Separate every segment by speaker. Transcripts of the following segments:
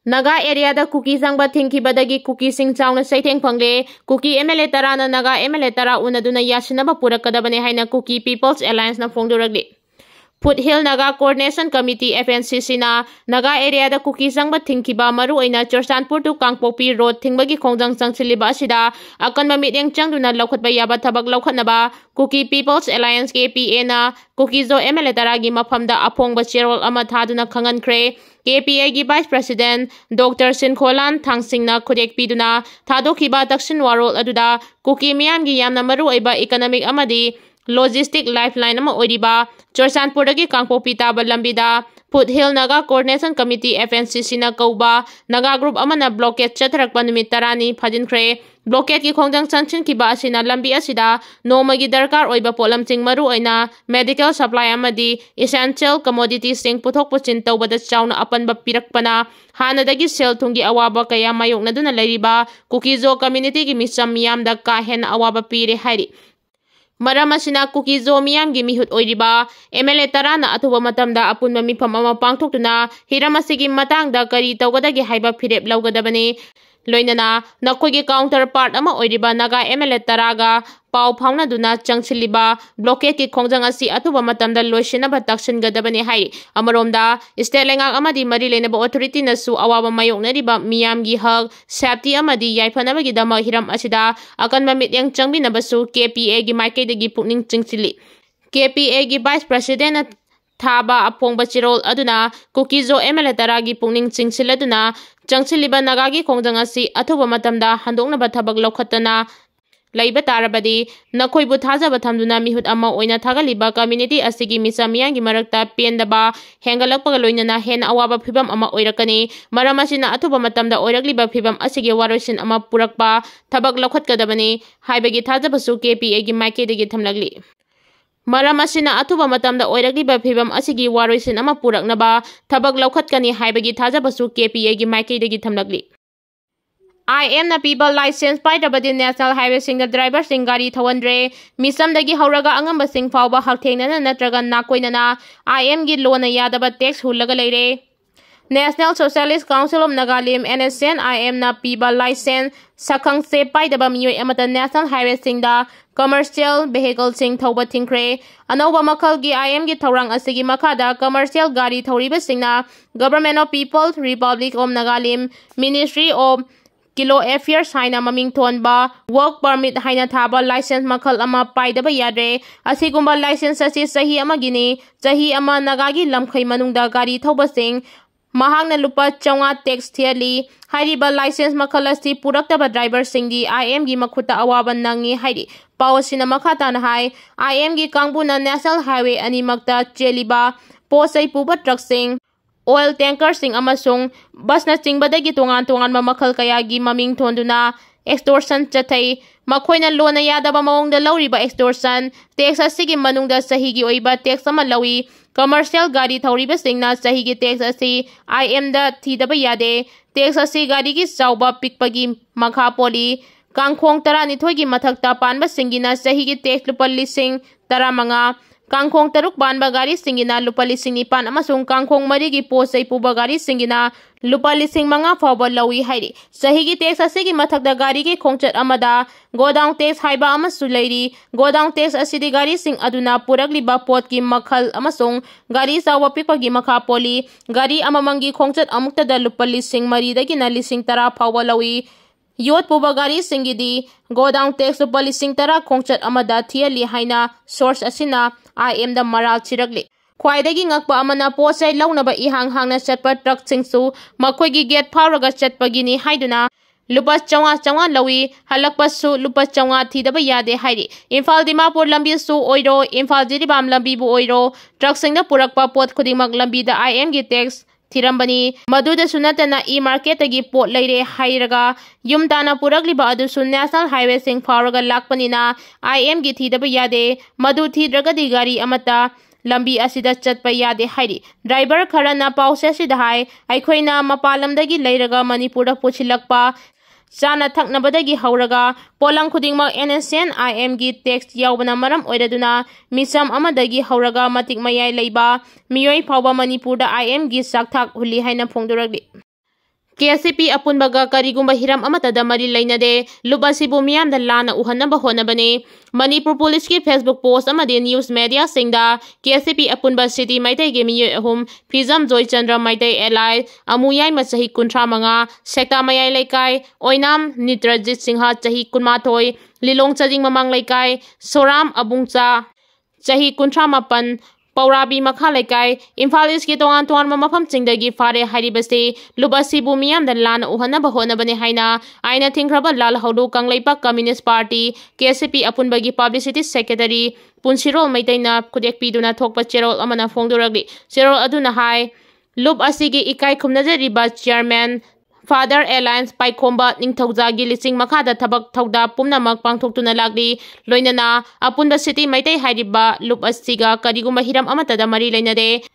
Speaker 1: Naga area da Kuki sangba thinki badagi Kuki sing chawna saitheng phangle Kuki MLA tarana Naga MLA tara unaduna yasinaba purakadabane haina Kuki People's Alliance na phongduragli. Foothill Naga Coordination Committee FNCC na Naga area da Kuki sangba thingkiba maru aina Chorsanpur to Kangpopi Road thingbagi khongjang changchiliba asida akanba mityang changduna laukhatba yaba thabak laukhatnaba Kuki People's Alliance KPA na Kukizo MLA taragi mafamda aphongba cherol ama thaduna khangankre. KPA gi Vice President Dr. Sinkholan Thangsingna khudek piduna thadokhiba dakshin warol aduda Kuki miyam gi yamna maru aiba economic amadi logistic lifeline ama oiriba Chorsanpurdagi Kangpopi taba lambida Foothill Naga Coordination Committee FNCC na kauba Naga Group amana blockade chatharakpa numit tarani phajinkhre. Blockade ki khongjang chanchin kiba asina lambi asida nomagi darkar oiba polamching maru aina medical supply amadi essential commodities sing puthok puchin tawbada chawna apanba pirakpana hanadagi sel thungi awaba kaya mayoknaduna leiriba Kukizo community gi misam miyamda ka henna awaba pire hairi. Maram asina Kukizo miyamgi mihut oiriba MLA tarana athuba matamda apunba mifam ama pangthoktuna hiram asigi matangda kari tawgadagi haiba phirep lawgadabani. Loinana nakogi counterpart ama oiriba Naga MLA taraga pau phauna duna changchiliba blockade ki khongjang asi athuba matamda loisinaba taksingadabani hai. Amaromda state lengak amadi mari lenaba authority nasu awaba mayoknariba miyamgi hak safety amadi yaifanabagi dama hiram asida akanba mityang changbinabasu KPA gi maikaidagi pukning chingchili. KPA gi Vice President Thaba apongba chirol aduna Kukizo MLA taragi pukning chingsiladuna changchiliba Nagagi khongjang asi athuba matamda handoknaba thabak laukhatana laiba tarabadi nakoibu thajaba thamduna mihut ama oina thagaliba community asigi misamiyangi marakta pendaba hengalakpaga loinana henna awaba phibam ama oirakani. Maram asina athuba matamda oiragliba phibam asigi waroisin ama purakpa thabak laukhatkadabani haibagi thajabasu KPA gi maikaidagi thamlagli. Maram asina athuba matamda oiragliba phibam asigi waroisin ama puraknaba thabak laukhatkani haibagi thajabasu KPA gi maikaidagi thamlagli. IM na piba license paidabadi national highway singa driver sing gari thawandre misamdagi hauraga angamba sing fawba hakthengna natraga nakoinana IM gi lona yadaba tax hulaga leire. National Socialist Council of Nagalim NSCN-IM na piba license sakhang se paidaba miyoi amata national highway singda commercial vehicle sing thawba thingkre. Anauba makal gi IM gi thawrang asigi makada commercial gari thawriba singna Government of People's Republic of Nagalim Ministry of Kilo Affairs haina maming thonba work permit haina thaba license makal ama paidaba yadre asigumba license asi sahi ama gini sahi ama Nagagi lamkhai manungda gari thawba sing mahangna lupa chawnga tax thiali hairiba license makal asi puraktaba driver singdi IM gi makhuta awaban nangi hairi pawasina makhata na hai IM gi kangbuna national highway animakta cheliba posai puba truck sing oil tanker sing amasung bus na chingbadagi tongan mamakal kayagi maming thonduna extortion chathai makhoina lona yadaba maungda lauriba extortion tax asigi manungda sahigi oiba tax ama lawi commercial gari thawriba singna sahigi tax asi IM da thidaba yade tax asi gari gi chawba pikpagi makha poli kangkhong 12 gi mathakta panba singina sahigi tax lupa lising 15 Kangkhong 6 banba gari singina lupa lising 9 amasung kangkhong 3 gi posai puba gari singina lupa lising 5 fawba lawi hairi sahigi tax asigi mathakda gari gi khongchat amada godown tax haiba amasu leiri godown tax asidi gari sing aduna puragliba pot ki makhal amasung gari sawa pikpa gi makha poli gari amamangi khongchat amukta da lupa lising 3 dagi na lising 10 fawba lawi Yot puba gari singidi godown tax lupa lising 10 khongchat amada thiali haina source asina IM da maral chiragli khwaidagi ngakpa amana posai launaba ihang hangna chatpa truck singsu makhoigi gate phawraga chatpagini haiduna lupa chawa lawi halakpa su lupa chawa thidaba yade hairi Imphal Dimapur lambi su oiro Imphal Jiribam lambi bu oiro truck singda purakpa pot khudingmak lambi da IM gi tax Thirambani Maduda Sunatana e-market agi pot leire hairaga yumtana puragliba adusu national highway sing faraga lakpanina IM gi thidaba yade madu thidragadi gari amata lambi asida chatpa yade hairi driver kharana pause sida hai aikhoina mapalamdagi leiraga manipura puchilakpa Chana thaknabadagi hauraga polang khudingma NSCN-IM gi text yaubana maram oiraduna misam amadagi hauraga matik mayai leiba miyoi phawba Manipurda IM gi sakthak huli haina phongduragli KCP apunbaga karigumba hiram amatada mari leinade lubasibu miyamda lana uhanaba honabane Manipur Police ki Facebook post amade news media singda KCP apunba city maitai ge miyo ahum Fizam Joy Chandra maitai ally amuyai masahi kuntra manga sekta mayai laikai oinam Nitrajit Singha chahi kunmathoi Lilong Chajing mamang laikai Soram Abungcha chahi kuntra mapan Paurabi makha laikai Imphal East ki tongan mafam chingdagi fare haribase lubasibu miyamda lana uhanaba honabane haina aina thingraba lal haudu kanglaipak Communist Party KCP apunbagi publicity secretary Punsirol maitaina kudek piduna thokpa cherol amana fongduragli cherol aduna hai lub asigi ikai khumnajariba chairman Father Alliance Paikomba Ningthaujagi lising makada thabak thauda pumnamak pangthoktuna lagli loinana apunba city maitai hariba lup asiga kariguma hiram amatada mari leinade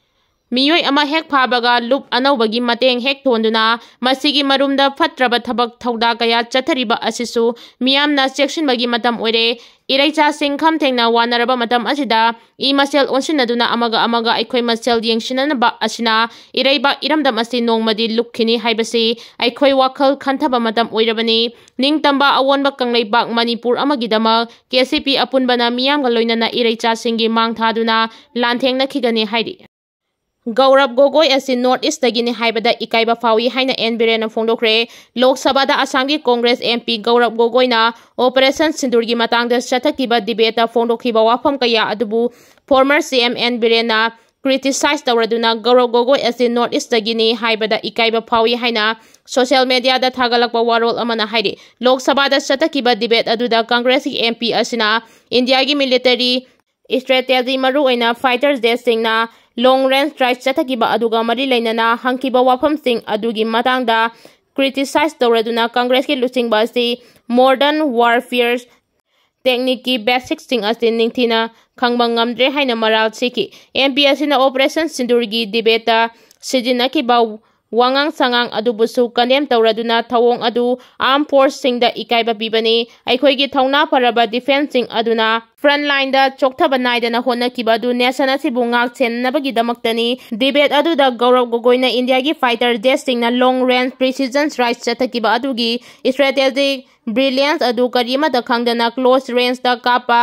Speaker 1: miyoi ama hek phabaga lup anaubagi mateng hek thonduna masigi marumda phatraba thabak thauda kaya chathariba asisu miyamna section bagi matam oire iraicha singkham thengna wanaraba matam asida imasel onsinaduna amaga aikoi masel yengsinanaba asina iraiba iramdam asi nongmadi lukhini haibasi aikoi wakhal khanthaba matam oirabani ningtamba awonba kangleibak Manipur amagidama KCP apunbana miyamga loinana iraicha singi mangthaduna lanthengna khigani hairi Gaurav Gogoi asi North East dagini haibada ikaiba fawi haina NBRN fongdokre Lok Sabha da Assam Congress MP Gaurav Gogoi na Operation Sindurgi matangda chathakiba debate fongdokhiba wafam kaya adubu former CM NBRN na criticize tawraduna Gaurav Gogoi asi North East dagini haibada ikaiba fawi haina social media da thagalakpa warol amana hairi Lok Sabha da chathakiba debate aduda Congress MP asina India gi military strategy maru oina fighters day singna long range strike chathakiba aduga mari leinana hangkiba wafam sing adugi matangda criticize tawraduna Congress ki lusingba asi modern warfare technique ki basics sing asi ningthina khangba ngamdre haina maral siki MP asina Operation Sindurgi debate sijinakiba wangang sangang adubusu kandem tawraduna thawong adu armed force singda ikaiba bibani aikhoigi thauna paraba defense sing aduna front line da chokthaba naidana honakiba du nation asibu ngak chennabagi damaktani debate adu da Gaurav Gogoi na India gi fighter jet sing na long range precision strike chathakiba adugi strategic brilliance adu karima da khangdana close range da kapa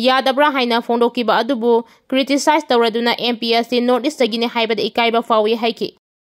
Speaker 1: yadabra haina fongdokiba adubu criticize tawraduna MP asi North East gine haibada ikaiba fawi haiki